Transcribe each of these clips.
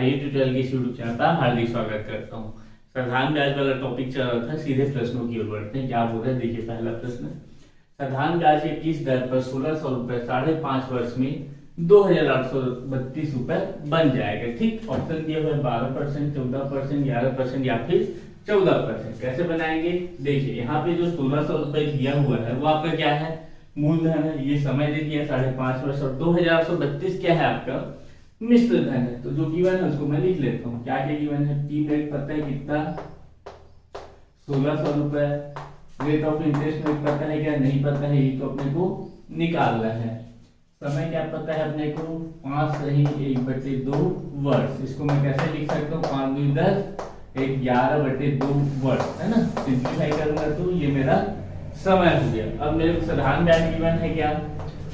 आई tutorial के YouTube channel पर हार्दिक स्वागत करता हूँ। साधारण ब्याज वाला टॉपिक चल रहा था, सीधे प्रश्नों की ओर बढ़ते हैं। क्या बोल रहे हैं, देखिए पहला प्रश्न, साधारण ब्याज के किस दर पर 1600 रुपए 5.5 वर्ष में 2832 रुपए बन जाएगा। ठीक, ऑप्शन दिया हुआ है 12%, 14%, 11% या फिर 14%। कैसे बनाएंगे, देखिए यहाँ पे जो 1600 रुपए दिया हुआ है वो आपका क्या है, मूलधन है। ये समय दे दिया 5.5 वर्ष, और 2832 क्या है आपका मिश्र धन है। तो जो गिवन है उसको मैं लिख लेता हूँ। क्या क्या गिवन है, पी रेट पता है कितना, 1600 रुपए। रेट ऑफ इंटरेस्ट रेट पता है क्या, नहीं पता है, ये तो अपने को निकालना है। समय क्या पता है अपने को, 5 सही 1/2 वर्ष। इसको मैं कैसे लिख सकता हूँ, 5 दूनी 10, 11/2 वर्ष है ना। सिंप्लीफाई करूंगा तो ये मेरा समय हो गया। अब मेरे को साधारण ब्याज गिवन है क्या,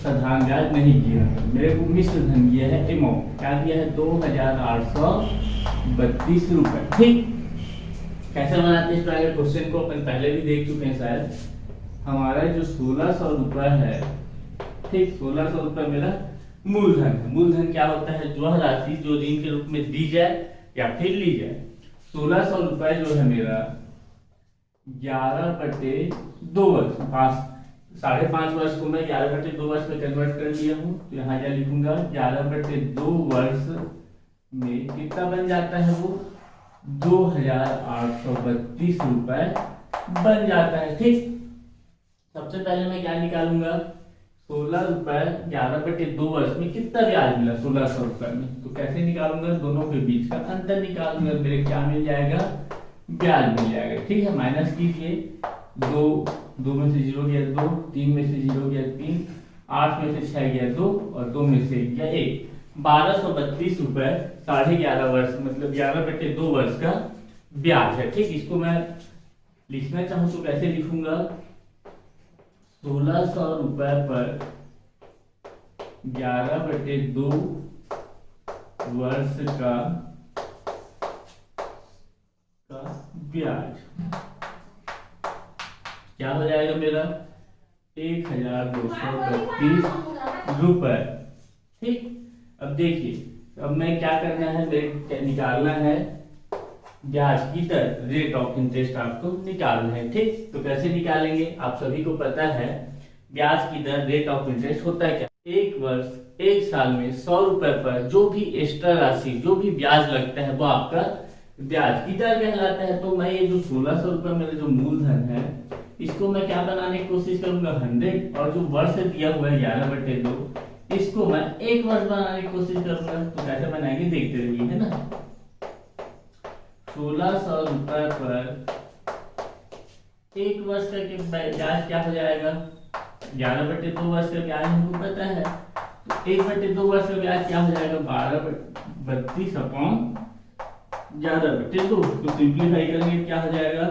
साधारण ब्याज नहीं दिया है, मेरे को मिश्र धन दिया है। अमाउंट क्या दिया है, 2832 रुपए। ठीक, कैसे बनाते हैं इस तरह के क्वेश्चन को अपन पहले भी देख चुके हैं शायद। हमारा जो 1600 रुपए है, ठीक, 1600 रुपए मेरा मूलधन है। मूलधन क्या होता है, जो राशि जो ऋण के रूप में दी जाए या फिर ली जाए। 1600 रुपए जो है मेरा 11/2 वर्ष, 5.5 वर्ष को मैं 11/2 वर्ष में कन्वर्ट कर लिया हूँ। तो यहाँ क्या लिखूंगा, 11/2 वर्ष में कितना बन जाता है वो 2832 रुपए बन जाता है। ठीक, सबसे पहले मैं क्या निकालूंगा, 16 रुपए 11/2 वर्ष में कितना ब्याज मिला 1600 रुपए में। तो कैसे निकालूंगा, दोनों के बीच का अंतर निकालूंगा। मेरे क्या मिल जाएगा, ब्याज मिल जाएगा। ठीक है, माइनस कीजिए, 2 में से 0 गया 2, 3 में से 0 गया 3, 8 में से 6 गया 2 और 2 में से गया 1। 1232 रुपए 11.5 वर्ष मतलब 11/2 वर्ष का ब्याज है। ठीक, इसको मैं लिखना चाहूं तो कैसे लिखूंगा, 1600 रुपए पर 11/2 वर्ष का ब्याज क्या हो जाएगा मेरा 1232 रुपए। ठीक, अब देखिए, अब मैं क्या करना है, मेरे निकालना है ब्याज की दर, रेट ऑफ इंटरेस्ट आपको निकालना है। ठीक, तो कैसे निकालेंगे, आप सभी को पता है ब्याज की दर रेट ऑफ इंटरेस्ट होता है क्या, एक वर्ष एक साल में 100 रुपए पर जो भी एक्स्ट्रा राशि जो भी ब्याज लगता है वो आपका ब्याज की दर कहलाता है। तो मैं ये जो 1600 रुपए मेरा जो मूलधन है इसको मैं क्या बनाने की कोशिश करूंगा 100, और जो वर्ष दिया हुआ है 11/2 इसको मैं एक वर्ष बनाने की कोशिश करूंगा। तो कैसे बनाएंगे देखते रहिए, है ना। 1600 रुपए पर एक वर्ष का ब्याज क्या हो जाएगा, 11/2 वर्ष का ब्याज हमको पता है। तो 1/2 वर्ष का ब्याज क्या हो जाएगा, 12/32/11/2। तो सिंप्लीफाई करेंगे क्या हो जाएगा,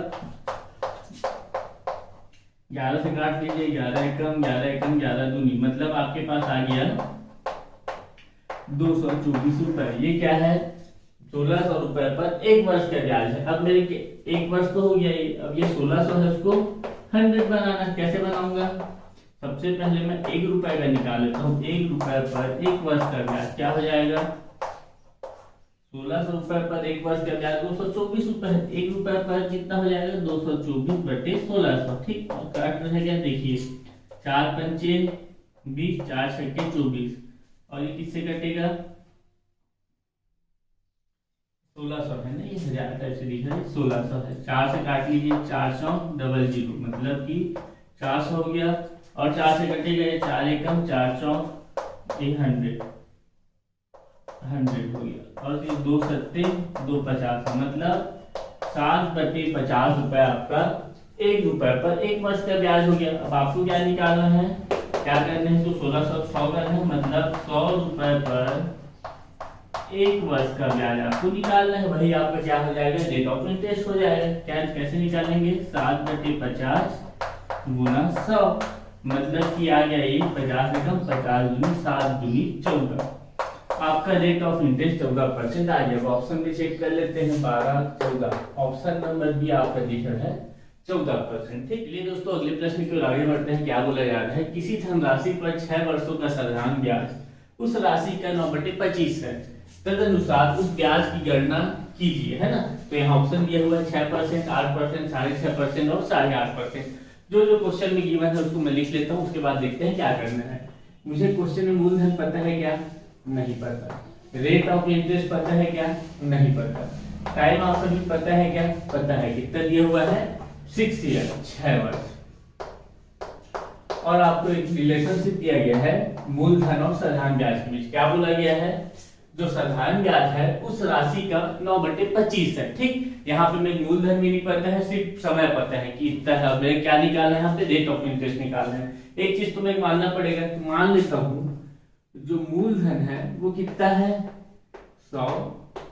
11 से काट लीजिए, 11 एकम 11 एकम 11 दूनी, मतलब आपके पास आ गया 224 रुपए। ये क्या है, 1600 रुपए पर एक वर्ष का ब्याज है। अब मेरे एक वर्ष तो हो गया, अब ये 1600 है उसको 100 बनाना। कैसे बनाऊंगा, सबसे पहले मैं 1 रुपए का निकाल लेता हूँ। 1 रुपए पर एक वर्ष का ब्याज क्या हो जाएगा, 1600 रुपए पर एक वर्ष का ब्याज 224 रुपए है। 1 रुपए पर कितना हो जाएगा, 224/1600। ठीक, और काट रहेगा, देखिए 4 पंचे 20, 4 छक्के 24, और ये किससे कटेगा, 1600 है ना, ये 1000 टाइप से दिख रहा है, 1600 है। 4 से काट लीजिए, 4 चौक 00, मतलब कि 400 हो गया, और 4 से कटेगा ये 4 एकम 4 चौक 100 हो गया, और ये 2 सत्ते 2 50, मतलब 7/50 रुपए आपका 1 रुपए पर एक वर्ष का ब्याज हो गया। अब आपको क्या निकालना है, क्या करना है, तो 1600 100 करना है, मतलब 100 रुपए पर एक वर्ष का ब्याज आपको निकालना है। वही आपका क्या हो जाएगा, रेट ऑफ इंटरेस्ट हो जाएगा। क्या कैसे निकालेंगे, 7/50 गुना 100, मतलब कि आ गया ये 50 एकम 50 दूनी 7 दूनी 14। आपका रेट ऑफ इंटरेस्ट 14% आ गया। ऑप्शन भी चेक कर लेते हैं, 12 14, ऑप्शन नंबर बी आपका दिख रहा है 14%। ठीक, चलिए दोस्तों अगले प्रश्न की ओर आगे बढ़ते हैं। क्या बोला जा रहा है, किसी धनराशि पर 6 वर्षों का साधारण ब्याज उस राशि का 9/25 है। तदनुसार उस ब्याज की गणना कीजिए, है ना। तो यहाँ ऑप्शन दिया हुआ है 6%, 8%, 6.5% और 8.5%। जो जो क्वेश्चन में गिवन है उसको मैं लिख लेता हूँ, उसके बाद देखते हैं क्या करना है। मुझे क्वेश्चन में मूलधन पता है क्या? नहीं पता। रेट ऑफ इंटरेस्ट पता है क्या? नहीं पता। टाइम ऑफ सर्विस पता है क्या? पता है। कितना दिया हुआ है? 6 ईयर, 6 वर्ष। और आपको एक रिलेशनशिप दिया गया है मूलधन और साधारण ब्याज के बीच। क्या बोला गया है? जो साधारण ब्याज है उस राशि का 9/25 है, ठीक। यहाँ पे मैं मूलधन भी नहीं पता है, सिर्फ समय पता है कि इतना है। अब मेरे क्या निकालना है? यहाँ पे रेट ऑफ इंटरेस्ट निकालना है। एक चीज तो मैं मानना पड़ेगा, तो मान लेता हूँ जो मूलधन है वो कितना है? 100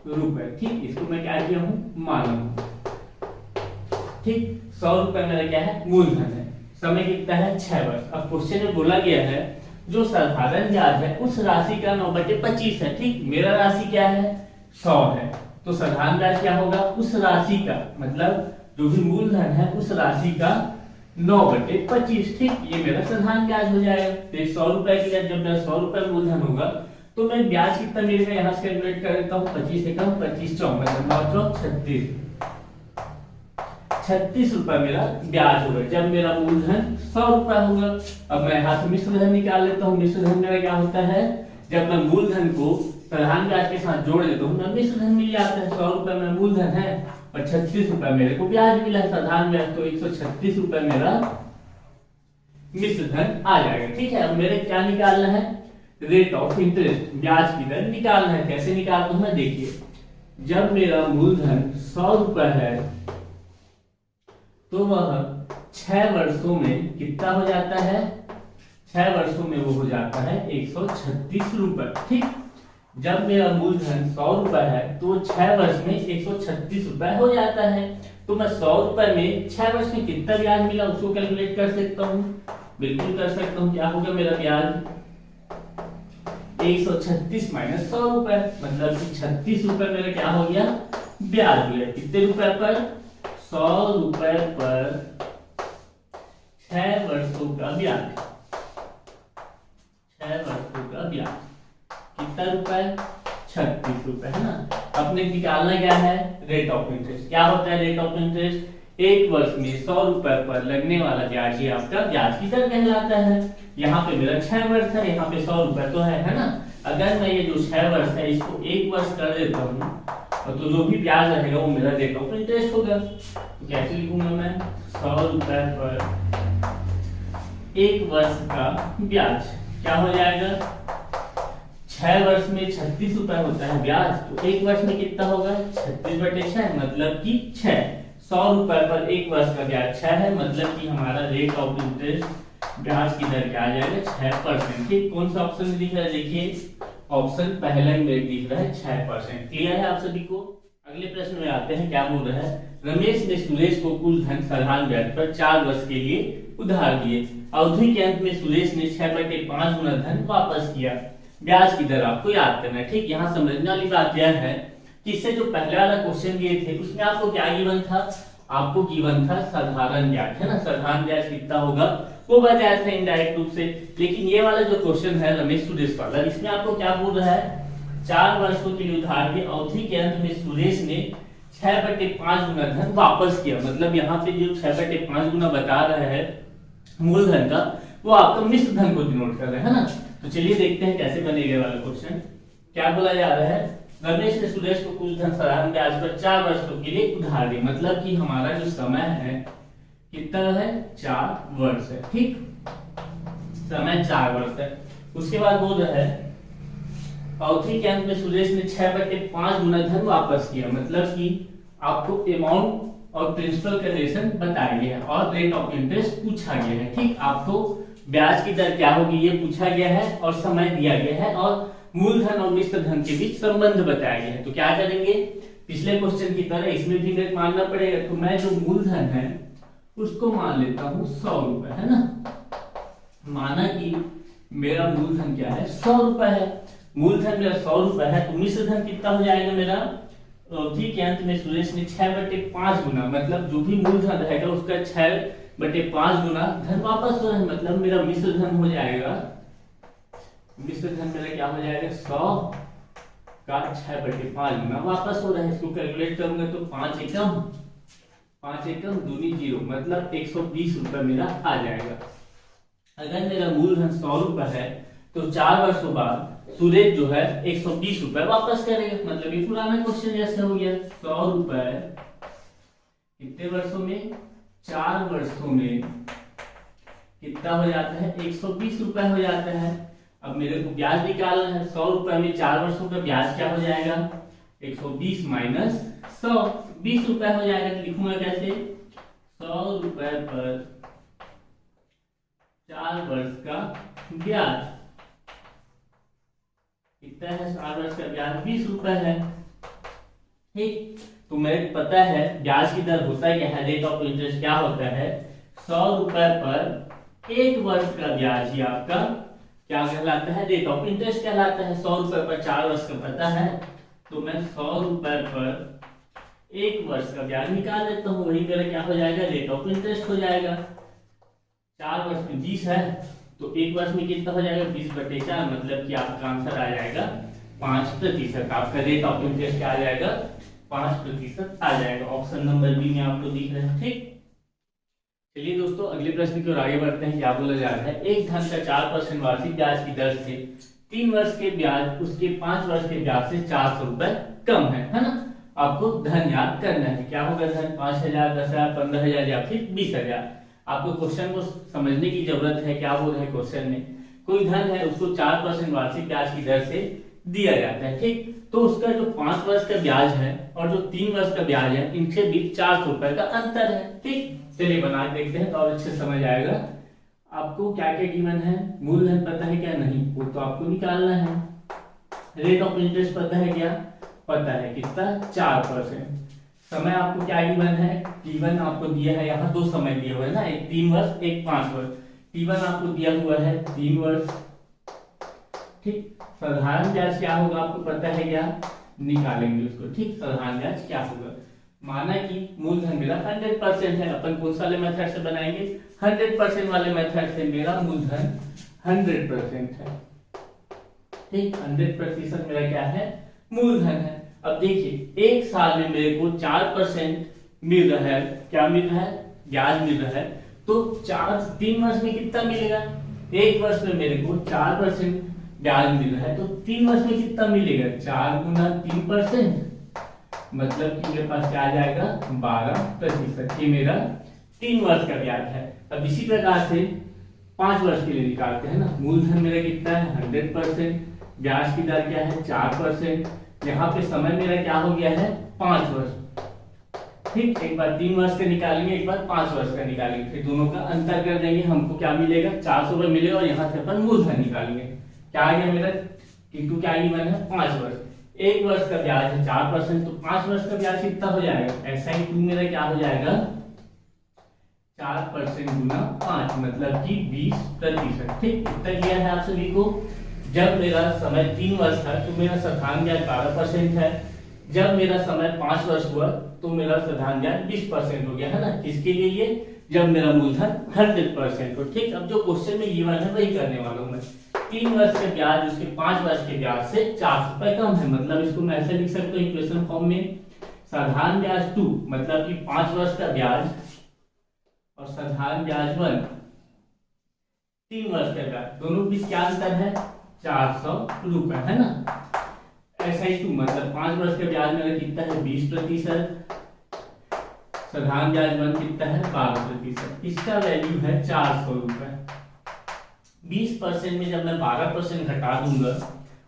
रुपए, ठीक। इसको मैं क्या किया हूँ? माना हूँ, ठीक। 100 रुपए मेरा क्या है? मूलधन है। समय कितना है? 6 वर्ष। अब क्वेश्चन में बोला गया है जो साधारण ब्याज है उस राशि का 9/25 है, ठीक। मेरा राशि क्या है? 100 है। तो साधारण ब्याज क्या होगा? उस राशि का, मतलब जो भी मूलधन है उस राशि का 9/25, ठीक। ये मेरा साधारण ब्याज हो जाएगा। तो 100 रुपए की जब मेरा 100 रुपए मूलधन होगा तो मैं ब्याज कितना मिलेगा यहाँ से कैलकुलेट कर देता हूँ। 25 से कम 25 चौक 36 36 रुपए मेरा ब्याज होगा जब मेरा मूलधन 100 रुपए होगा। अब मैं यहाँ से मिश्र धन निकाल लेता हूँ। मिश्र धन मेरा क्या होता है? जब मैं मूलधन को साधारण ब्याज के साथ जोड़ देता हूँ ना, मिश्र धन मिल जाता है। 100 रुपए में मूलधन है और 36 रुपए मेरे को ब्याज मिला है साधारण ब्याज, तो 136 रुपए मेरा मिश्र धन आ जाएगा, ठीक है। अब मेरे क्या निकालना है? रेट ऑफ इंटरेस्ट, ब्याज की दर निकालना है। कैसे निकालता हूं मैं? देखिए, जब मेरा मूलधन 100 रुपए है तो वह 6 वर्षों में कितना हो जाता है? 6 वर्षों में वो हो जाता है 136 रुपए, ठीक। जब मेरा मूलधन 100 रुपए है तो 6 वर्ष में 136 रुपए हो जाता है। तो मैं 100 रुपए में 6 वर्ष में कितना ब्याज मिला उसको कैलकुलेट कर सकता हूँ। बिल्कुल कर सकता हूँ। क्या होगा मेरा ब्याज? 136 माइनस 100 रुपए, मतलब कि 36 रुपए मेरा क्या हो गया? ब्याज हो गया। कितने रुपए पर? 100 रुपए पर 6 वर्षों का ब्याज। 6 वर्षों का ब्याज कितना रुपए? 36 रुपए, है ना। अपने निकालना क्या है? Rate of interest. क्या होता है रेट ऑफ इंटरेस्ट? एक वर्ष में 100 रुपए पर लगने वाला ब्याज ही आपका ब्याज की दर कहलाता है। यहाँ पे मेरा 6 वर्ष है, यहाँ पे 100 रुपए तो है ना। अगर मैं ये जो 6 वर्ष है इसको 1 वर्ष कर देता हूँ तो जो भी ब्याज रहेगा वो मेरा रेट ऑफ इंटरेस्ट होगा। तो कैसे लिखूंगा मैं? 100 रुपए पर 1 वर्ष का ब्याज क्या हो जाएगा? 6 वर्ष में 36 रुपए होता है ब्याज, तो 1 वर्ष में कितना होगा? 36/6, मतलब कि 6। 100 रुपए पर 1 वर्ष का ब्याज 6 है, मतलब कि हमारा रेट ऑफ इंटरेस्ट ब्याज की दर क्या आ जाएगा? 6%, ठीक। कौन सा ऑप्शन में दिख रहा है? देखिए, ऑप्शन पहला ही मेरे दिख रहा है 6%। क्लियर है आप सभी को? अगले प्रश्न में आते हैं। क्या बोल रहा है? रमेश ने सुरेश को कुल धन साधारण ब्याज पर 4 वर्ष के लिए उधार दिए। अवधि के अंत में सुरेश ने 6/5 गुना धन वापस किया। ब्याज की दर आपको याद करना है, ठीक। यहाँ समझने वाली बात यह है कि इससे जो पहले वाला क्वेश्चन दिए थे उसमें आपको क्या गिवन था? आपको गिवन था साधारण ब्याज, है ना। साधारण ब्याज कितना होगा वो बताया था इनडायरेक्ट रूप से। लेकिन ये वाला जो क्वेश्चन है रमेश सुरेश वाला, इसमें आपको क्या बोल रहा है? 4 वर्षों के लिए उधार दिए। अवधि के अंत में सुरेश ने 6/5 गुना धन वापस किया। मतलब यहाँ पे जो 6/5 गुना बता रहा है मूलधन का, वो आपका मिश्र धन को डिनोट कर रहा है ना। तो चलिए देखते हैं कैसे बनेगा वाला क्वेश्चन। क्या बोला जा रहा है? रमेश ने सुरेश को कुल धन साधारण ब्याज पर 4 वर्षों के लिए उधार दी। मतलब कि हमारा जो समय है कितना है? 4 वर्ष है, ठीक। समय 4 वर्ष है। उसके बाद बोल रहा है अवधि के अंत में सुरेश ने 6/5 गुना धन वापस किया। मतलब कि आपको अमाउंट और प्रिंसिपल का रिलेशन बताया गया है और रेट ऑफ इंटरेस्ट पूछा गया है, ठीक। आपको ब्याज की दर क्या होगी ये पूछा गया है और समय दिया गया है और मूलधन और मिश्र धन के बीच संबंध बताया गया है। तो क्या करेंगे? पिछले क्वेश्चन की तरह इसमें भी रेट मानना पड़ेगा। तो मैं जो मूलधन है उसको मान लेता हूँ 100 रुपए, है ना। माना कि मेरा मूलधन क्या है? 100 रुपए है। मूलधन मेरा 100 रुपए है, तो मिश्र धन कितना हो जाएगा मेरा? अवधि के अंत में सुरेश ने 6/5 गुना, मतलब जो भी मूलधन रहेगा उसका 6/5 गुना धन वापस हो रहा है। मतलब मेरा मिश्र धन हो जाएगा, मिश्र धन मेरा क्या हो जाएगा? 100 का 6/5 गुना वापस हो रहा है। इसको कैलकुलेट करूंगा तो 5 एकम दूनी 0 मतलब 120 रुपए मेरा आ जाएगा। अगर मेरा मूलधन 100 रुपए है तो 4 वर्षों बाद सुरेश जो है 120 रुपए वापस करेगा। मतलब ये पुराना क्वेश्चन जैसे हो गया। 100 रुपए कितने वर्षों में? 4 वर्षों में कितना हो जाता है? 120 रुपए हो जाता है। अब मेरे को ब्याज निकालना है। 100 रुपए में 4 वर्षों का ब्याज क्या हो जाएगा? 120 माइनस 100 20 रुपए हो जाएगा। लिखूंगा कैसे? 100 रुपए पर 4 वर्ष का ब्याज कितना है? 4 वर्ष का ब्याज 20 रुपए है। ठीक, तो मेरे पता है ब्याज की दर होता है क्या है? रेट ऑफ इंटरेस्ट क्या होता है? 100 रुपए पर 1 वर्ष का ब्याज ही आपका क्या कहलाता है? रेट ऑफ इंटरेस्ट कहलाता है। 100 रुपए पर 4 वर्ष का पता है तो मैं 100 रुपए पर 1 वर्ष का ब्याज निकाल लेता हूँ। वही मेरा क्या हो जाएगा? रेट ऑफ इंटरेस्ट हो जाएगा। 4 वर्ष में 20 है तो 1 वर्ष में कितना हो जाएगा? 20/4 मतलब कि आपका आंसर आ जाएगा 5%। आपका रेट ऑफ इंटरेस्ट क्या आ जाएगा? 5% आ जाएगा। ऑप्शन नंबर बी में आपको दिख रहा है। ठीक, चलिए दोस्तों अगले प्रश्न की ओर आगे बढ़ते हैं। क्या बोला जा रहा है? एक धन का 4% वार्षिक ब्याज की दर से 3 वर्ष के ब्याज उसके 5 वर्ष के ब्याज से 400 रुपए कम है ना? आपको धन याद करना है। क्या होगा धन? 5,000, 10,000, 15,000 या फिर 20,000। आपको क्वेश्चन को समझने की जरूरत है। क्या बोल रहा है क्वेश्चन में? कोई धन है उसको 4% वार्षिक ब्याज की दर से दिया जाता है। ठीक, तो उसका जो 5 वर्ष का ब्याज है और जो 3 वर्ष का ब्याज है इनके बीच 400 रुपए का अंतर है। ठीक, चलिए बना देखते हैं तो और अच्छे समझ आएगा। आपको क्या क्या गिवन है? मूलधन पता है क्या? नहीं, वो तो आपको निकालना है। रेट ऑफ इंटरेस्ट पता है क्या? पता है। कितना? 4%। समय आपको क्या गिवन है? टी1 आपको दिया है। यहाँ 2 समय दिए हुए हैं ना, एक 3 वर्ष एक 5 वर्ष। टी1 आपको दिया हुआ है 3 वर्ष। ठीक, साधारण ब्याज क्या होगा आपको पता है क्या? निकालेंगे उसको। ठीक, साधारण ब्याज क्या होगा? माना कि मूलधन मेरा 100% है। अपन कौन सा वाले मेथड से बनाएंगे? 100% वाले मेथड से मेरा मूलधन 100% है। ठीक, 100% मेरा क्या है? मूलधन है। अब देखिए 1 साल में मेरे को 4% मिल रहा है। क्या मिल रहा है? ब्याज मिल रहा है। तो 3 वर्ष में कितना मिलेगा? 1 वर्ष में मेरे को 4% ब्याज मिल रहा है तो 3 वर्ष में कितना मिलेगा? 4 गुना 3%। मतलब कि मेरे पास क्या आ जाएगा? 12%। ये मेरा 3 वर्ष का ब्याज है। अब इसी प्रकार से 5 वर्ष के लिए निकालते हैं ना। मूलधन मेरा कितना है? 100%। ब्याज की दर क्या है? 4%। यहाँ पे समय मेरा क्या हो गया है? 5 वर्ष। ठीक, एक बार 3 वर्ष का निकालेंगे, एक बार 5 वर्ष का निकालेंगे, फिर दोनों का अंतर कर देंगे। हमको क्या मिलेगा? 400 रुपए मिलेगा और यहाँ से अपन मूलधन निकालेंगे। क्या आ गया मेरा? किंतु क्या गिवन है? 5 वर्ष। 1 वर्ष का ब्याज है 4% तो 5 वर्ष का ब्याज कितना हो जाएगा? SI2 मेरा क्या हो जाएगा? 4% गुना 5 मतलब कि 20%। ठीक, इतना क्लियर है आप सभी को? जब मेरा समय 3 वर्ष था तो मेरा साधारण ब्याज 12% है। जब मेरा समय 5 वर्ष हुआ तो मेरा साधारण ब्याज 20% हो गया है ना। किसके लिए? ये जब मेरा मूलधन 100% हो। ठीक, अब जो क्वेश्चन में ये वाला है वही करने वाला हूं मैं। 3 वर्ष के ब्याज उसके 5 वर्ष के ब्याज से 400 रुपए कम है। मतलब इसको मैं ऐसे लिख सकता हूँ इक्वेशन फॉर्म में। साधारण ब्याज 2 मतलब कि 5 वर्ष का ब्याज और साधारण ब्याज 1 3 वर्ष का ब्याज, दोनों बीच क्या अंतर है? 400 रुपए है ना। SI2 मतलब 5 वर्ष का ब्याज मेरा कितना है? 20%। साधारण ब्याज 1 कितना है? 12%। इसका वैल्यू है 400 रुपए। 20% में जब मैं 12% घटा दूंगा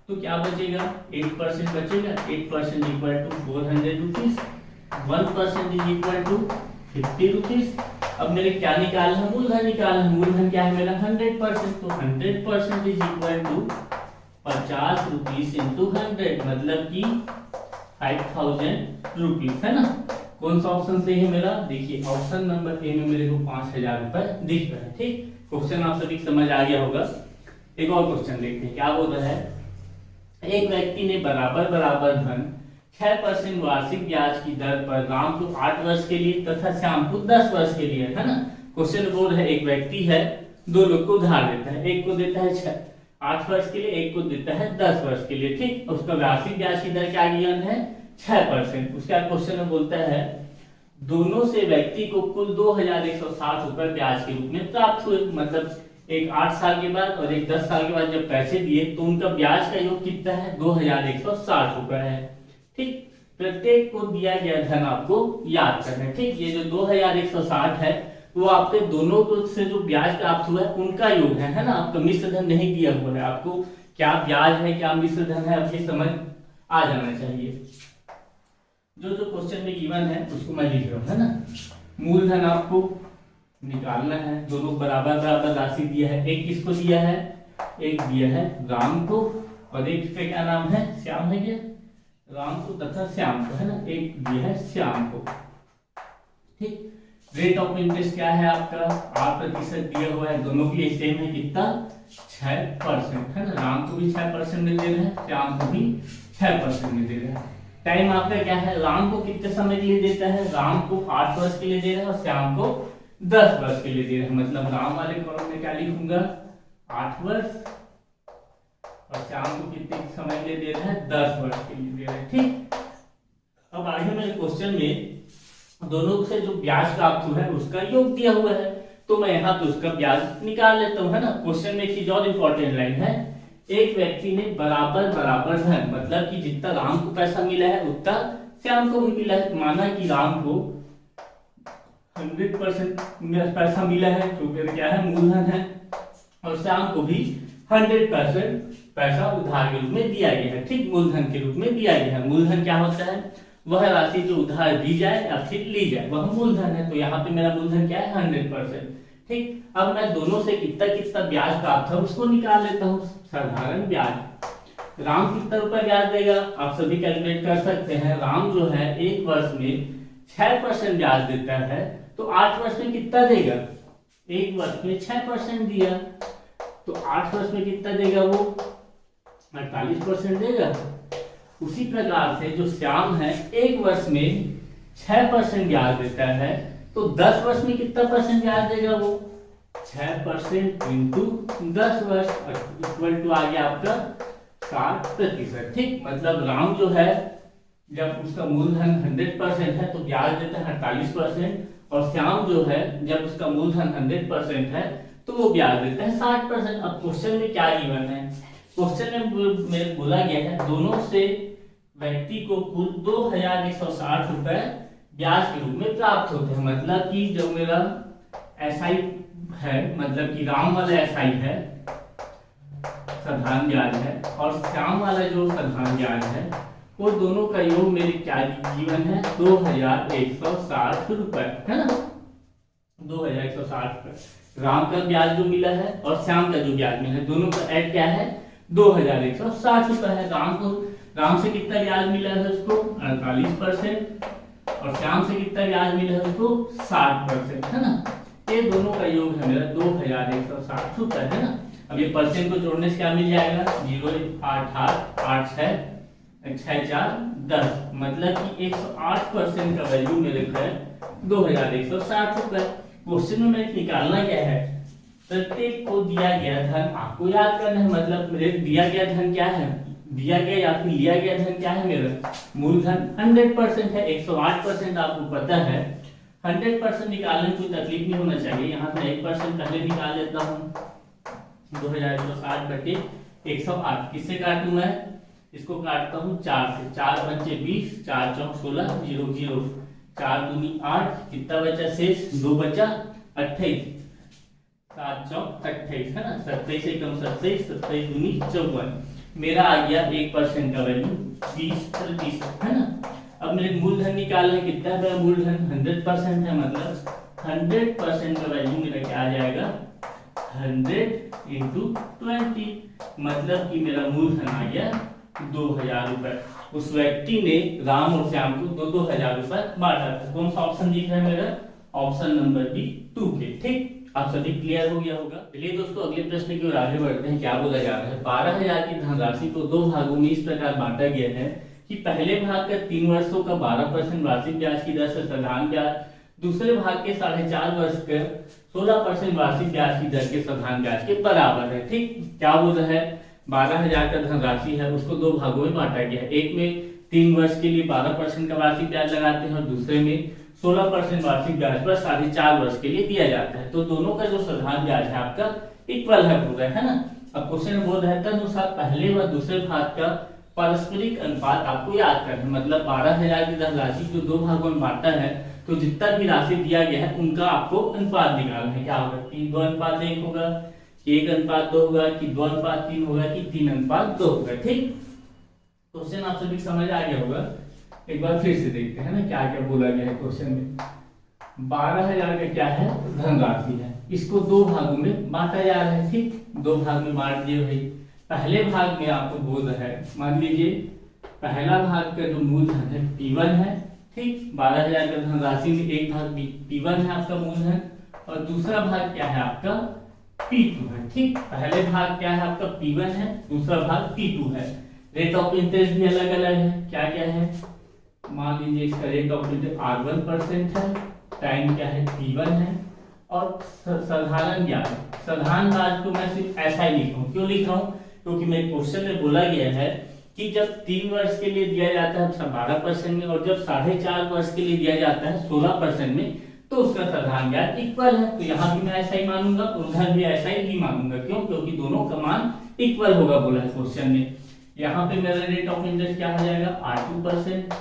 तो क्या बचेगा? 8% बचेगा। 8% equal to 400 rupees. 1% is equal to 50 rupees. अब मेरे क्या निकालना है? मूलधन निकालना है। मूलधन क्या है मेरा? 100%। तो 100% is equal to 50 rupees into 100 मतलब कि 5000 रुपीज है ना। कौन सा ऑप्शन सही है मेरा? देखिए ऑप्शन नंबर ए में मेरे को 5000 रुपए दिख रहा है। ठीक, क्वेश्चन आप सभी समझ आ गया होगा। एक और क्वेश्चन देखते हैं क्या बोल रहा है। एक व्यक्ति ने बराबर बराबर धन 6% वार्षिक ब्याज की दर पर राम को 8 वर्ष के लिए तथा श्याम को 10 वर्ष के लिए है ना। क्वेश्चन बोल रहा है एक व्यक्ति है, 2 लोग को उधार देता है। एक को देता है 8 वर्ष के लिए, एक को देता है 10 वर्ष के लिए, ठीक। उसका वार्षिक ब्याज की दर क्या गिवन है 6%। उसके बाद क्वेश्चन में बोलता है दोनों से व्यक्ति को कुल 2160 रुपए ब्याज के रूप में प्राप्त हुए। मतलब एक 8 साल के बाद और एक 10 साल के बाद जब पैसे दिए तो उनका ब्याज का योग कितना है 2160 रुपए है, ठीक। प्रत्येक को दिया गया धन आपको याद करना है, ठीक। ये जो 2160 है वो आपके दोनों को से जो ब्याज प्राप्त हुआ है उनका योग है ना। आपका मिश्र धन नहीं दिया हुआ है, आपको क्या ब्याज है क्या मिश्र धन है आपकी समझ आ जाना चाहिए। जो जो क्वेश्चन में गिवन है उसको मैं लिख रहा हूँ, है ना। मूलधन आपको निकालना है, दोनों बराबर बराबर राशि दिया है। एक किसको दिया है, एक दिया है राम को और एक पे क्या नाम है श्याम है क्या, राम को तथा श्याम को, है ना। एक दिया है श्याम को, ठीक। रेट ऑफ इंटरेस्ट क्या है आपका 8% दिया हुआ है, दोनों के लिए सेम है कितना 6%, है ना। राम को भी 6% में दे रहे हैं, श्याम को भी 6% में दे रहे हैं। टाइम आपका क्या है, राम को कितने समय के लिए देता है, राम को 8 वर्ष के लिए दे रहा है और श्याम को 10 वर्ष के लिए दे रहे हैं। मतलब राम वाले कॉलम में क्या लिखूंगा 8 वर्ष और श्याम को कितने समय के लिए दे रहा है 10 वर्ष के लिए दे रहे हैं, ठीक। अब आगे मेरे क्वेश्चन में दोनों से जो ब्याज प्राप्त हुआ है उसका योग दिया हुआ है, तो मैं यहाँ पे उसका ब्याज निकाल लेता हूँ, है ना। क्वेश्चन में एक चीज और इंपॉर्टेंट लाइन है, एक व्यक्ति ने बराबर बराबर धन, मतलब कि जितना राम को पैसा मिला है उतना श्याम को भी मिला है। माना कि राम को 100% पैसा मिला है क्योंकि क्या है मूलधन है, और श्याम को भी 100% पैसा उधार के रूप में दिया गया है, ठीक। मूलधन के रूप में दिया गया है। मूलधन क्या होता है, वह राशि जो उधार दी जाए या फिर ली जाए वह मूलधन है। तो यहाँ पे मेरा मूलधन क्या है 100%, ठीक। अब मैं दोनों से कितना कितना ब्याज प्राप्त है उसको निकाल लेता हूँ। साधारण ब्याज, राम कितना रुपए ब्याज देगा आप सभी कैलकुलेट कर सकते हैं। राम जो है एक वर्ष में 6% ब्याज देता है, तो 8 वर्ष में कितना देगा, एक वर्ष में 6% दिया तो 8 वर्ष में कितना देगा वो 48% देगा। उसी प्रकार से जो श्याम है एक वर्ष में 6% ब्याज देता है, तो 10 वर्ष में कितना परसेंट ब्याज देगा वो 6% इंटू 10 वर्ष इक्वल टू आ गया आपका 60%, ठीक। मतलब राम जो है जब उसका मूलधन 100% है तो ब्याज देता है 48%, और श्याम जो है जब उसका मूलधन 100% है तो वो ब्याज देता है 60%। अब क्वेश्चन में क्या गिवन है, क्वेश्चन में बोला गया है दोनों से व्यक्ति को कुल 2160 रुपए ब्याज के रूप में प्राप्त होते हैं। मतलब कि जो मेरा एसआई है, मतलब कि राम वाला एसआई है साधारण ब्याज है, और श्याम वाला जो साधारण ब्याज है, वो दोनों का योग मेरे क्या जीवन है 2160 रुपए, है ना। 2160 रुपए राम का ब्याज जो मिला है और श्याम का जो ब्याज मिला है, दोनों का ऐड क्या है 2160 रुपए है। राम से कितना ब्याज मिला है उसको 48%, और श्याम से कितना ब्याज मिला है उसको 60%, है ना। ये दोनों का योग है मेरा 2160 रुपए, है ना। अब ये परसेंट को जोड़ने से क्या मिल जाएगा 0 8 8 8 6 6 4 10, मतलब कि 108% का वैल्यू मेरे को है 2160 रुपए। क्वेश्चन में मेरे निकालना क्या है, प्रत्येक को दिया गया धन आपको याद करना है। मतलब मेरे दिया गया धन क्या है, दिया गया या फिर लिया गया धन क्या है मेरा मूलधन 100% है, 108% आपको पता है। 100% निकालने में कोई तकलीफ नहीं होना चाहिए। यहाँ पे 1% पहले निकाल लेता हूँ 2160 बटे 108। किससे काटूं मैं, इसको काटता हूँ 4 से, 4 पंचे 20, 4 चौक 16, 0 0, 4 दूनी 8, कितना बचा शेष 2 बचा 28, 7 चौक 28, है ना। 27 एकम 27, 27 दूनी 54, मेरा आ गया 1% का वैल्यू 20 है ना। अब मेरे मूलधन निकालना है, कितना है मेरा मूलधन 100% है, मतलब 100% का वैल्यू मेरा क्या आ जाएगा 100 इंटू 20, मतलब कि मेरा मूलधन आ गया 2000 रुपए। उस व्यक्ति ने राम और श्याम को 2000 रुपए बांटा था। कौन सा ऑप्शन दिख रहा है मेरा, ऑप्शन नंबर बी 2 के, ठीक। आप सभी क्लियर हो गया होगा। चलिए दोस्तों अगले प्रश्न की ओर आगे बढ़ते हैं। क्या बोला जा रहा है, 12000 की धनराशि को 2 भागों में इस प्रकार बांटा गया है कि पहले भाग का 3 वर्षों का 12% वार्षिक ब्याज की दर से साधारण ब्याज दूसरे भाग के 4.5 वर्ष के 16% वार्षिक ब्याज की दर के साधारण ब्याज के बराबर है। ठीक, क्या बोल रहा है, 12,000 का धनराशि है, उसको दो भागों में बांटा गया है। एक में 3 वर्ष के लिए 12% का वार्षिक ब्याज लगाते हैं और दूसरे में 16% वार्षिक ब्याज पर 4.5 वर्ष के लिए दिया जाता है। तो दोनों का जो साधारण ब्याज है आपका इक्वल है पूरा, है ना। अब क्वेश्चन बोल रहा है तदनुसार पहले व दूसरे भाग का पारस्परिक अनुपात आपको याद करना है। मतलब 12,000 की धनराशि जो दो भागों में बांटा है, तो जितना भी राशि दिया गया है उनका आपको अनुपात निकालना है। क्या होगा कि 2:1 होगा, 1:2 होगा, कि 2:3 होगा, कि 3:2 होगा। ठीक, क्वेश्चन आप सभी समझ आ गया होगा। एक बार फिर से देखते हैं ना क्या क्या बोला गया है क्वेश्चन में। 12,000 का क्या है, धनराशि है, इसको दो भागों में बांटा जा रहा है। ठीक, दो भाग में बांट दिए भाई। पहले भाग में आपको बोल रहा है, मान लीजिए पहला भाग का जो मूलधन है P1 है। ठीक, 12,000 का धनराशि में एक भाग P1 है आपका मूलधन, और दूसरा भाग क्या है आपका P2 है। ठीक, पहले भाग क्या है आपका P1 है, दूसरा भाग P2 है। रेट ऑफ इंटरेस्ट भी अलग अलग है। क्या क्या है, मान लीजिए इसका रेट ऑफ इंटरेस्ट R1% है, टाइम क्या है T1 है, और साधारण ब्याज, साधारण ब्याज को मैं सिर्फ ऐसा ही लिख रहा हूँ। क्यों लिख रहा हूँ, क्योंकि मेरे क्वेश्चन में बोला गया है कि जब 3 वर्ष के लिए दिया जाता है 12% में, और जब 4.5 वर्ष के लिए दिया जाता है 16% में, तो उसका साधारण ब्याज इक्वल है। तो यहाँ भी मैं ऐसा ही मानूंगा, उधर भी ऐसा ही मानूंगा। क्यों, क्योंकि दोनों का मान इक्वल होगा बोला है क्वेश्चन में। यहाँ पे मेरा रेट ऑफ इंटरेस्ट क्या हो जाएगा, R2%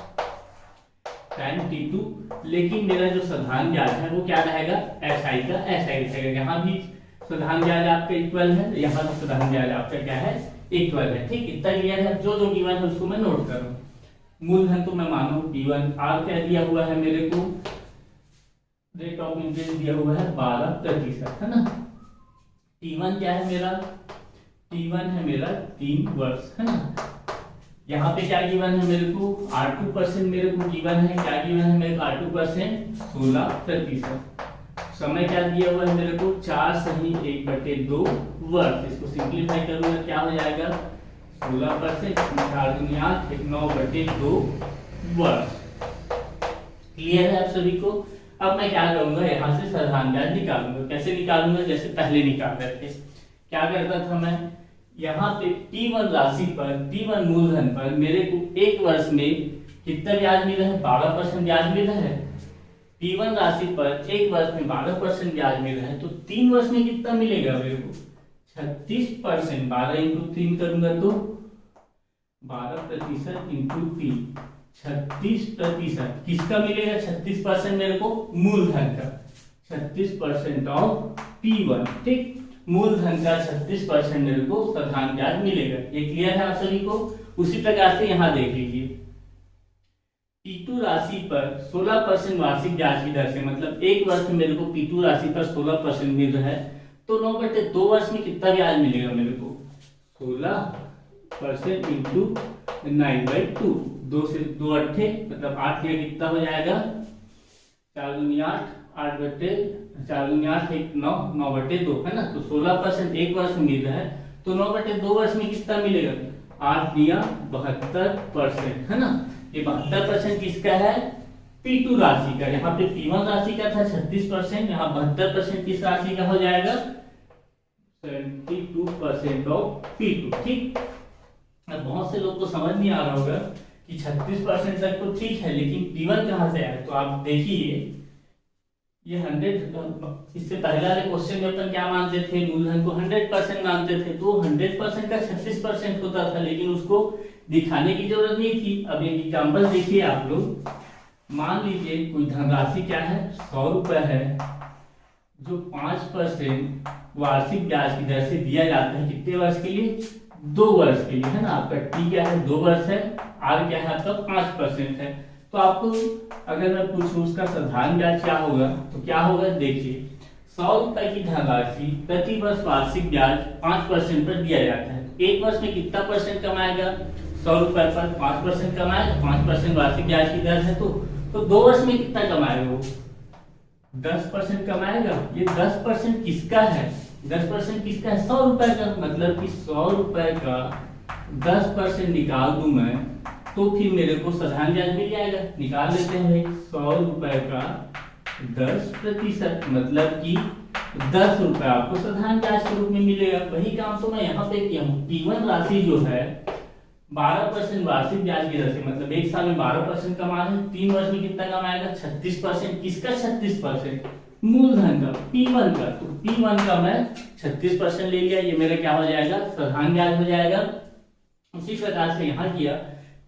टाइम T2, लेकिन मेरा जो साधारण ब्याज है वो क्या रहेगा, SI का SI रहेगा। यहाँ भी साधारण ब्याज आपका इक्वल है, यहाँ भी साधारण ब्याज आपका क्या है, इक्वल है। ठीक, इतना क्लियर है। जो जो गिवन है उसको मैं नोट करूँ। मूलधन तो मैं मानू P1, R क्या दिया हुआ है मेरे को, रेट ऑफ इंटरेस्ट दिया हुआ है 12%, है ना। T1 क्या है मेरा, T1 है मेरा 3 वर्ष, है ना। यहाँ पे क्या गिवन है मेरे को, R2% मेरे को गिवन है। क्या गिवन है मेरे को, R2% 16%। समय क्या दिया हुआ है मेरे को, 4 सही 1/2 वर्ष। इसको सिंप्लीफाई करूंगा क्या हो जाएगा, 16%, 4 दूनी 8, 9/2 वर्ष। क्लियर है आप सभी को। अब मैं क्या करूंगा, यहाँ से साधारण ब्याज निकालूंगा। कैसे निकालूंगा, जैसे पहले निकाल रहे थे। क्या करता था मैं, यहाँ पे P1 राशि पर, P1 मूलधन पर मेरे को एक वर्ष में कितना ब्याज मिला है, 12% ब्याज मिला है। P1 राशि पर एक वर्ष में 12% ब्याज मिल रहा है, तो 3 वर्ष में कितना मिलेगा मेरे को, 36%। 12 इंटू 3 करूंगा तो 12% इंटू 3, 36%। किसका मिलेगा, 36% मेरे को मूलधन का, 36% ऑफ P1। ठीक, मूलधन का 36% मेरे को साधारण ब्याज मिलेगा। ये क्लियर है आप सभी को। उसी प्रकार से यहाँ देख लीजिए, P2 राशि पर 16% वार्षिक ब्याज की दर से, मतलब एक वर्ष में मेरे को P2 राशि पर 16% मिल रहा है, तो 9/2 वर्ष में कितना ब्याज मिलेगा मेरे को, 16% इंटू 9/2, 2 से 2 अट्ठे, मतलब 8 में कितना हो जाएगा, 4 दूनी 8, 4 दूनी 8, 9, 9/2, है ना। तो 16% एक वर्ष में मिल रहा है, तो 9/2 वर्ष में कितना मिलेगा, 8 दिया 72%, है ना। ये 72% किसका है, P2 राशि का। यहाँ पे P1 राशि का था 36%, यहाँ 72% किस राशि का हो जाएगा, 72% ऑफ P2। ठीक, अब बहुत से लोग को समझ नहीं आ रहा होगा कि 36% तक तो ठीक है, लेकिन P1 कहाँ से आया। तो आप देखिए, ये 100, इससे पहले वाले क्वेश्चन में अपन क्या मानते थे, मूलधन को 100% मानते थे, तो 100% का 36% होता था, लेकिन उसको दिखाने की जरूरत नहीं थी। अब एक एग्जांपल देखिए आप लोग, मान लीजिए कोई धनराशि क्या है, 100 रुपए है, जो 5% वार्षिक ब्याज की दर से दिया जाता है। कितने वर्ष के लिए, 2 वर्ष के लिए, है ना। आपका T क्या है, 2 वर्ष है, R क्या है आपका 5% है। तो आपको अगर मैं पूछूं उसका साधारण ब्याज क्या होगा, तो क्या होगा, देखिए 100 रुपए की धनराशि प्रति वर्ष वार्षिक ब्याज 5% पर दिया जाता है। एक वर्ष में कितना परसेंट कमाएगा, 100 रुपए पर 5% कमाएगा, 5% वार्षिक ब्याज की दर है, तो 2 वर्ष में कितना कमाएगा वो, 10% कमाएगा। ये 10% किसका है, 10% किसका है, 100 रुपए का। मतलब कि 100 रुपए का 10% निकाल दूं मैं, तो फिर मेरे को साधारण ब्याज मिल जाएगा। निकाल लेते हैं भाई, 100 रुपए का 10%, मतलब कि 10 रुपए आपको साधारण ब्याज के रूप में मिलेगा। वही काम तो मैं यहाँ पे किया हूँ। P1 राशि जो है 12% वार्षिक ब्याज की दर से, मतलब एक साल में 12% कमा रहे हैं, 3 वर्ष में कितना कमाएगा? 36%। किसका 36%? मूलधन का, P1 का। तो P1 का मैं 36% ले लिया, ये मेरा क्या हो जाएगा? साधारण ब्याज हो जाएगा। उसी प्रकार से यहाँ किया,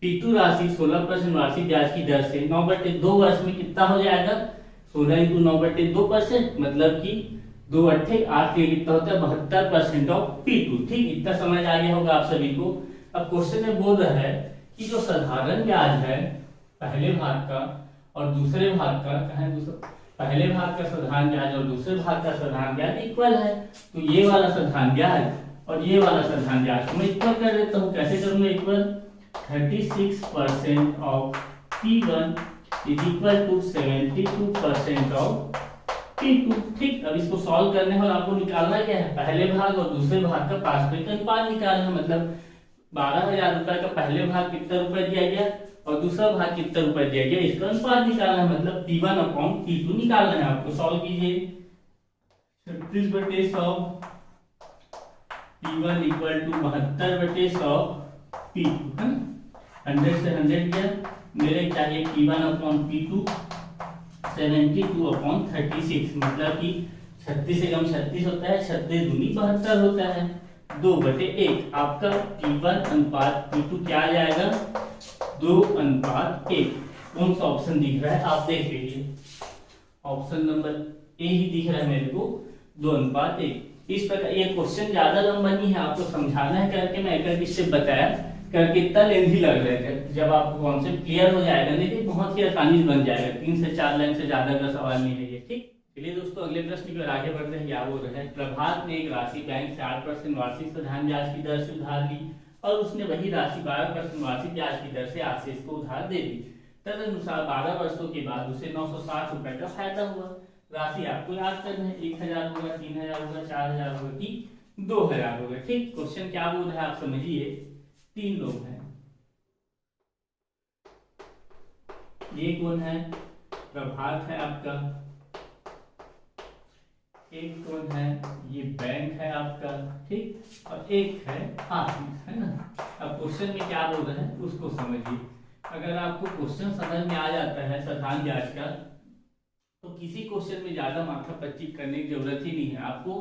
P2 राशि 16% वार्षिक ब्याज की दर से 9/2 वर्ष में कितना हो जाएगा? 16 × 9/2%, मतलब कि 2 8 8 ये कितना होता है? 72% ऑफ P2। ठीक, इतना समझ आ गया होगा आप सभी को। अब क्वेश्चन में बोल रहा है कि जो साधारण ब्याज है पहले भाग का और दूसरे भाग का, पहले भाग का साधारण ब्याज और दूसरे भाग का साधारण ब्याज इक्वल है, तो ये वाला साधारण ब्याज और ये वाला साधारण ब्याज को मैं इक्वल कर देता हूँ। कैसे करूंगा equal? 36% of P1 is equal to 72% of P2। ठीक, अब इसको सॉल्व करने और आपको निकालना क्या है? पहले भाग और दूसरे भाग का पारस्परिक अनुपात निकालना है। मतलब 12,000 रुपए का पहले भाग कितना रुपए दिया गया और दूसरा भाग कितना रुपए दिया गया, इसका अनुपात निकालना है। मतलब P1 अपॉन P2 निकालना है आपको। सॉल्व कीजिए। 36/100 P1 इक्वल टू 72/100 P2, है ना। 100 से 100 गया, मेरे चाहिए P1 अपॉन P2 72/36, मतलब कि 36 से कम 36 होता है, 36 दूनी 72 होता है। 2/1 आपका P1 अनुपात P2 क्या आ जाएगा? 2:1। कौन सा ऑप्शन दिख रहा है आप देख लीजिए। ऑप्शन नंबर ए ही दिख रहा है मेरे को, 2:1। इस प्रकार ये क्वेश्चन ज्यादा लंबा नहीं है, आपको समझाना है करके मैं एक एक स्टेप बताया करके, इतना लेंथी लग रहा है। जब आपको कॉन्सेप्ट क्लियर हो जाएगा देखिए बहुत ही आसानी से बन जाएगा। 3 से 4 लाइन से ज्यादा का सवाल नहीं है ये। ठीक, चलिए दोस्तों अगले प्रश्न की ओर आगे बढ़ते हैं। क्या बोल रहे हैं? प्रभात ने एक राशि बैंक से 8% वार्षिक साधारण ब्याज की दर से उधार ली और उसने वही राशि 12% वार्षिक ब्याज की दर से आशीष को उधार दे दी। तदनुसार 12 वर्षों के बाद उसे 960 रुपए का फायदा हुआ। राशि आपको याद करना है, 1000 होगा, 3000 होगा, 4000 होगा कि 2000 होगा। ठीक, क्वेश्चन क्या बोल रहा है आप समझिए। 3 लोग हैं, ये कौन है? प्रभात है आपका। एक कौन है? ये बैंक है आपका। ठीक, और एक है आशीष, है ना। अब क्वेश्चन में क्या बोल रहे हैं उसको समझिए। अगर आपको क्वेश्चन समझ में आ जाता है साधारण ब्याज का, तो किसी क्वेश्चन में ज्यादा माथा पच्ची करने की जरूरत ही नहीं है। आपको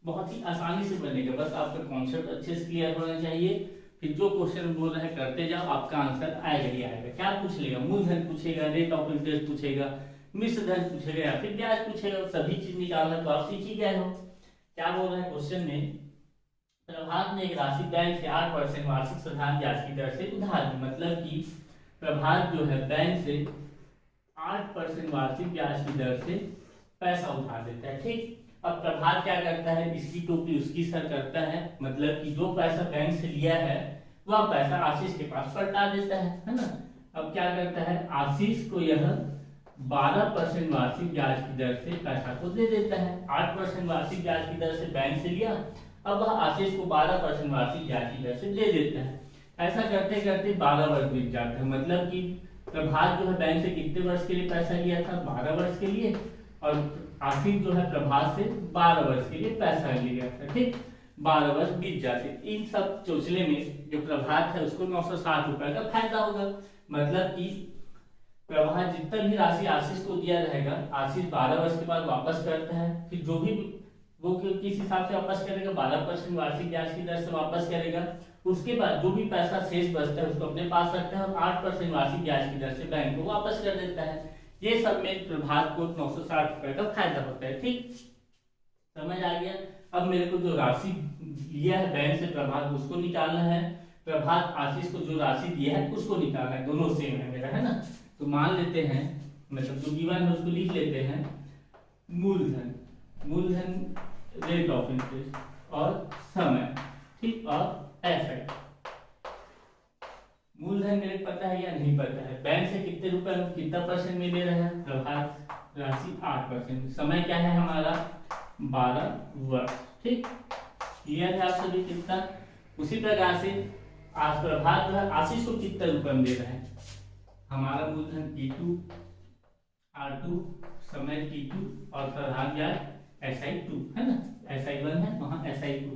बहुत ही आसानी से बनेगा, बस आपका कॉन्सेप्ट अच्छे से क्लियर होना चाहिए। फिर जो क्वेश्चन बोल रहे हैं करते जाओ, आपका आंसर आएगा ही आएगा। क्या पूछ लेगा? मूलधन पूछेगा, रेट ऑफ इंटरेस्ट पूछेगा, मिश्र धन पूछेगा या फिर ब्याज पूछेगा, सभी चीज निकालना तो आप सीख ही गए हो। क्या बोल रहे हैं क्वेश्चन में? प्रभात ने एक राशि बैंक से 8% वार्षिक साधारण ब्याज की दर से उधार ली। मतलब कि प्रभात जो है बैंक से 8% वार्षिक ब्याज की दर से पैसा उधार देता है। ठीक, अब प्रभात क्या करता है? इसकी टोपी उसकी सर करता है, मतलब कि जो पैसा बैंक से लिया है वह पैसा आशीष के पास पलटा देता है ना। अब क्या करता है? आशीष को यह 12% वार्षिक ब्याज की दर से पैसा को दे देता है। 8% वार्षिक ब्याज की दर से बैंक से लिया, अब वह आशीष को 12% वार्षिक ब्याज की दर से दे देता है। ऐसा करते करते 12 वर्ष बीत जाते हैं। मतलब कि प्रभात जो है बैंक से कितने वर्ष के लिए पैसा लिया था? 12 वर्ष के लिए, और आशीष जो है प्रभात से 12 वर्ष के लिए पैसा लिया था। ठीक, 12 वर्ष बीत जाते। इन सब चौचले में जो प्रभात है उसको 960 रुपए का फायदा होगा। मतलब कि प्रभात जितना भी राशि आशीष को दिया रहेगा, आशीष 12 वर्ष के बाद वापस करता है। फिर जो भी वो किस हिसाब से वापस करेगा? 12% वार्षिक ब्याज की दर से वापस करेगा। उसके बाद जो भी पैसा शेष बचता है उसको अपने पास रखता है और 8% वार्षिक ब्याज की दर से बैंक को वापस कर देता है। ये सब में प्रभात को 960 रुपए का फायदा होता है। ठीक, समझ आ गया। अब मेरे को जो राशि लिया है बैंक से प्रभात उसको निकालना है, प्रभात आशीष को जो राशि दिया है उसको निकालना है। दोनों सेम है मेरा, है ना। तो मान लेते हैं, मतलब जो गिवन है उसको लिख लेते हैं। मूलधन, मूलधन रेट ऑफ इंटरेस्ट और समय, ठीक, और एसेट। मूलधन मेरे को पता है या नहीं पता है? बैंक से कितने रुपए कितना परसेंट में ले रहे हैं? प्रभात राशि 8%। समय क्या है हमारा? 12 वर्ष। ठीक, क्लियर है आप सभी कितना? उसी प्रकार से आज प्रभात जो है आशीष को कितने रुपए में दे रहे हैं? हमारा मूलधन P2 R2 समय T2 और प्रधान ब्याज SI2 है ना, SI1 है वहाँ SI2।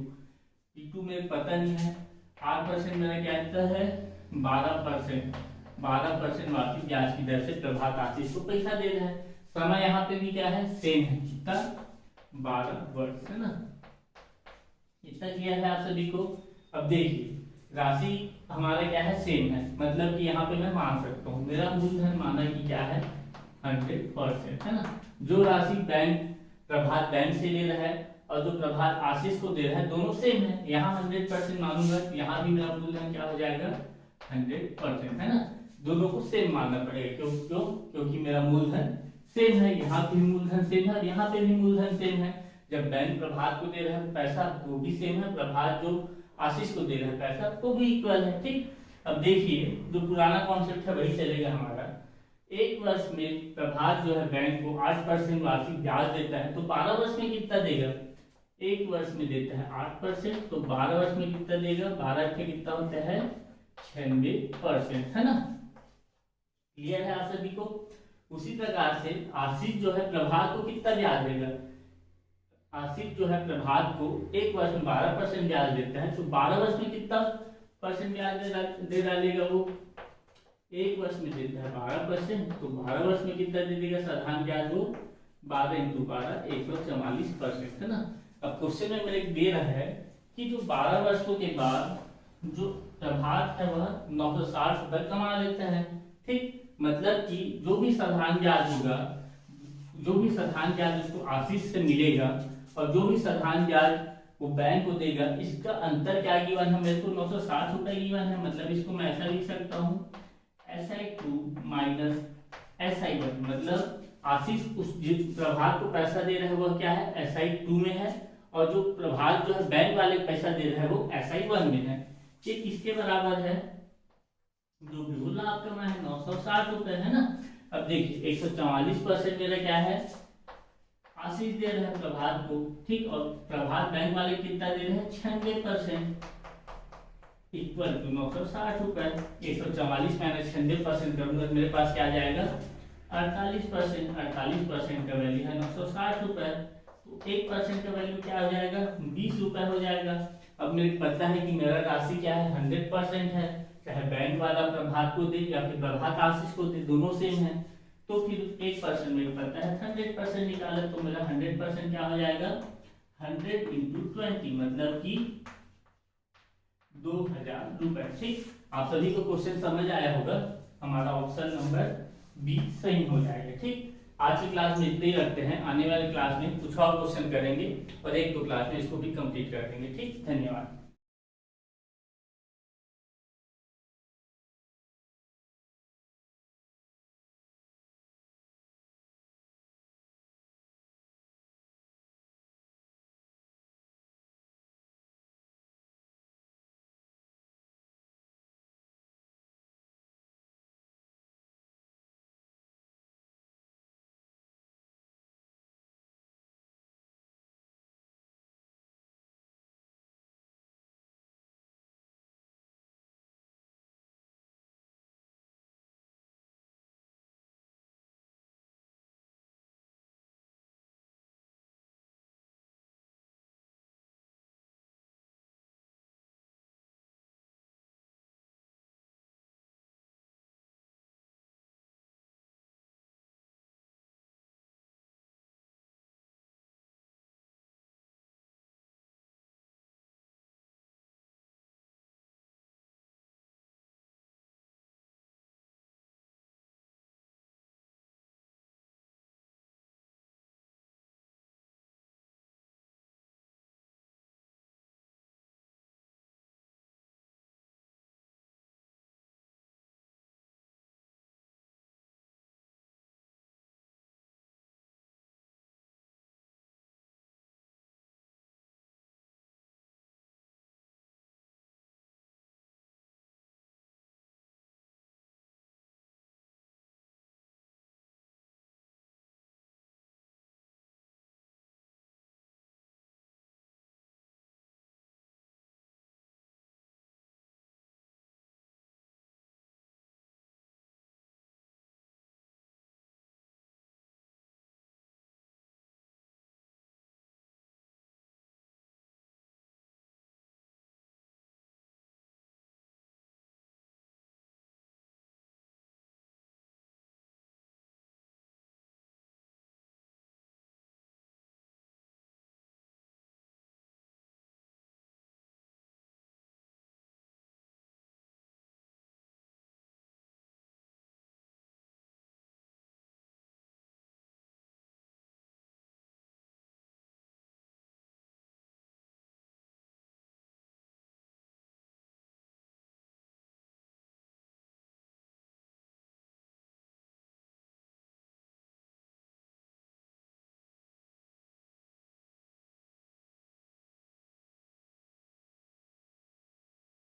T2 में पता नहीं है, 8% मेरा क्या आता है 12%, 12% वार्षिक ब्याज की दर से प्रभात आशीष को पैसा दे रहा है। समय यहाँ पे भी क्या है सेम है, कितना 12 वर्ष है ना। इतना क्लियर है आप सभी को। अब देखिए राशि हमारा क्या है सेम है, मतलब कि यहाँ पे मैं मान सकता हूँ मेरा मूलधन माना कि क्या है 100% है ना। जो राशि बैंक प्रभात बैंक से ले रहा है और जो प्रभात आशीष को दे रहा है दोनों सेम है। यहाँ 100% मानूंगा, यहाँ भी मेरा मूलधन क्या हो जाएगा 100% है ना। दोनों को सेम मानना पड़ेगा, क्योंकि मेरा मूलधन सेम है, यहाँ भी मूलधन सेम है, यहाँ पे भी मूलधन सेम है। जब बैंक प्रभात को दे रहा है पैसा वो भी सेम है, प्रभात जो आशीष को दे रहा है पैसा वो भी इक्वल है। ठीक, अब देखिए जो पुराना कॉन्सेप्ट है वही चलेगा हमारा। एक वर्ष में प्रभात जो है बैंक को 8% वार्षिक ब्याज देता है, तो 12 वर्ष में कितना देगा, एक वर्ष में देता है 8%, तो 12 वर्ष में कितना देगा, 12 के कितना होता है 96% है ना। क्लियर है आप सभी को। उसी प्रकार से आशीष जो है प्रभात को कितना ब्याज देगा, आशीष जो है प्रभात को एक वर्ष में 12% ब्याज देता है, तो 12 वर्ष में कितना परसेंट ब्याज दे डालेगा वो, एक वर्ष में देता है 12%, तो 12 वर्ष में कितना दे देगा साधारण ब्याज वो 12 × 12 144% है ना। अब क्वेश्चन में मेरे दे रहा है कि जो 12 वर्षों के बाद जो प्रभात है वह 960 रुपए कमा लेता है। ठीक, मतलब कि जो भी साधारण ब्याज होगा, जो भी साधारण ब्याज उसको आशीष से मिलेगा और जो भी साधारण ब्याज वो बैंक को देगा, इसका अंतर क्या गिवन है, मेरे को 960 रुपए गिवन है। मतलब इसको मैं ऐसा लिख सकता हूँ SI2 माइनस SI1, मतलब आशीष उस जिस प्रभात को पैसा दे रहा है वह क्या है SI2 में है, और जो प्रभात जो है बैंक वाले पैसा दे रहा है वो SI1 में है। ये किसके बराबर है, जो भी लाभ कमा है 960 रुपए है ना। अब देखिए 144% मेरा क्या है आशीष दे रहे हैं प्रभात को, ठीक, और प्रभात बैंक वाले कितना दे रहे हैं 96% इक्वल टू 960 रुपए। 144 माइनस 96% करूंगा तो मेरे पास क्या आ जाएगा 48%। 48% का वैल्यू है 960 रुपए, तो 1% का वैल्यू क्या हो जाएगा 20 रुपए हो जाएगा। अब मेरे को पता है कि मेरा राशि क्या है 100% है, चाहे बैंक वाला प्रभात को दे या फिर प्रभात आशीष को दे, दोनों सेम है। तो फिर 1% मेरे को पता है 100% निकाला, तो मेरा 100% क्या हो जाएगा 100 × 20, मतलब कि 2000 रुपए। ठीक, आप सभी को क्वेश्चन समझ आया होगा, हमारा ऑप्शन नंबर बी सही हो जाएगा। ठीक, आज की क्लास में इतना ही रखते हैं, आने वाले क्लास में कुछ और क्वेश्चन करेंगे और 1-2 क्लास में इसको भी कंप्लीट कर देंगे। ठीक, धन्यवाद।